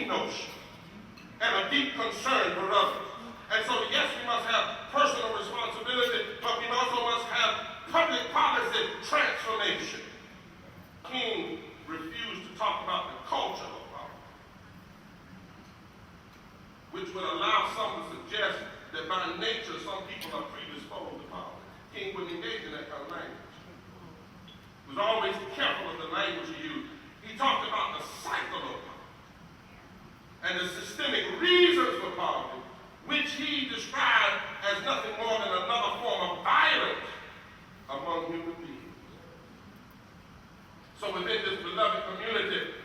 king notion and a deep concern for others. And so, yes, we must have personal responsibility, but we also must have public policy transformation. King refused to talk about the culture of power, which would allow some to suggest that by nature some people are predisposed to power. King wouldn't engage in that kind of language. He was always careful of the language he used. He talked about the cycle of power and the systemic reasons for poverty, which he described as nothing more than another form of violence among human beings. So within this beloved community,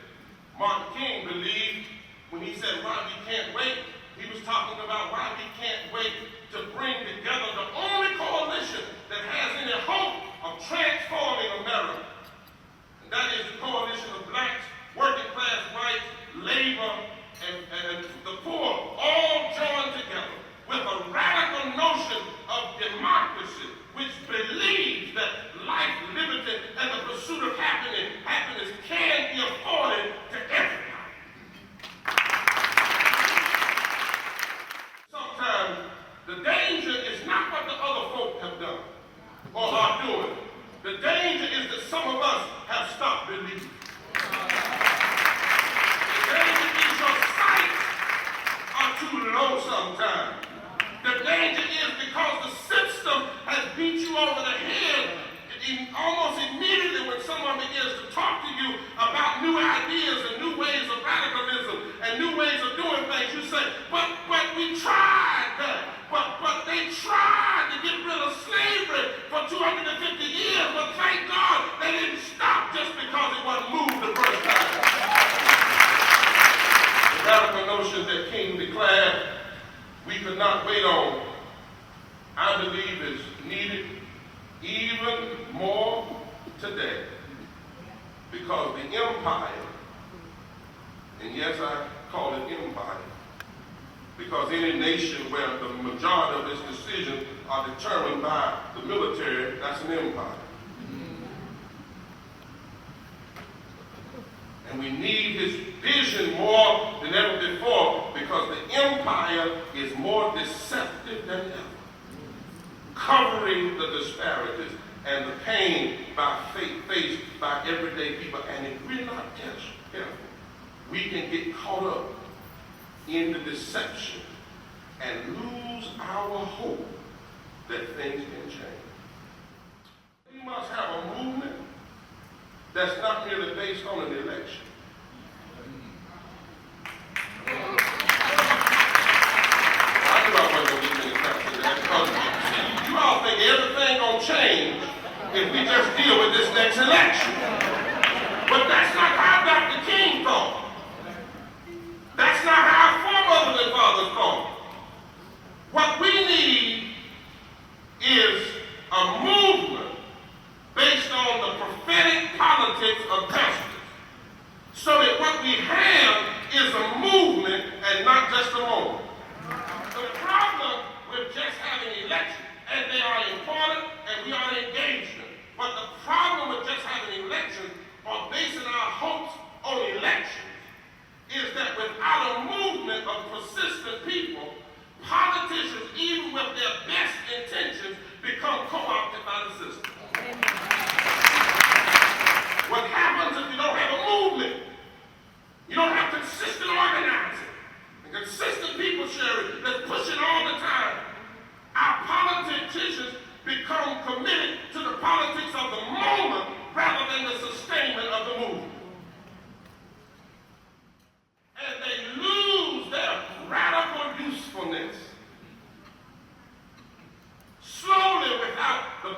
Martin King believed when he said why we can't wait, he was talking about why we can't wait to bring together the only coalition that has any hope of transforming America. And that is the coalition of blacks, working class whites, labor, and the poor, all joined together with a radical notion of democracy, which believes that life, liberty, and the pursuit of happiness can be afforded to everybody. Sometimes the danger is not what the other folk have done or are doing. The danger is that some of us have stopped believing. The danger is your sights are too low sometimes. The danger is because the system has beat you over the head almost immediately when someone begins to talk to you about new ideas and new ways of radicalism and new ways of doing things. You say, but we tried that. But they tried to get rid of slavery for 250 years, but thank God they didn't stop just because it wasn't moved the first time. The radical notion that King declared we could not wait on, I believe is needed even more today, because the empire, and yes, I call it empire, because any nation where the majority of its decisions are determined by the military, that's an empire. And we need his vision more than ever before, because the empire is more deceptive than ever, covering the disparities and the pain faced by everyday people. And if we're not careful, we can get caught up in the deception and lose our hope that things can change. We must have a movement that's not merely based on an election. I knew I wasn't going to get any questions to that, because you all think everything going to change if we just deal with this next election. But that's not how Dr. King thought. That's not how our foremothers and fathers thought. What we need is a movement based on the prophetic politics of justice, so that what we have is a movement and not just a moment. So the problem with just having elections, and they are important and we are engaged in, but the problem with just having elections or basing our hopes on elections is that without a movement of persistent people, politicians, even with their best intentions, become co-opted by the system. What happens if you don't have a movement? You don't have consistent organizing and consistent people sharing that's pushing all the time. Our politicians become committed to the politics of the moment rather than the sustainment of the movement. And they lose their radical usefulness slowly without the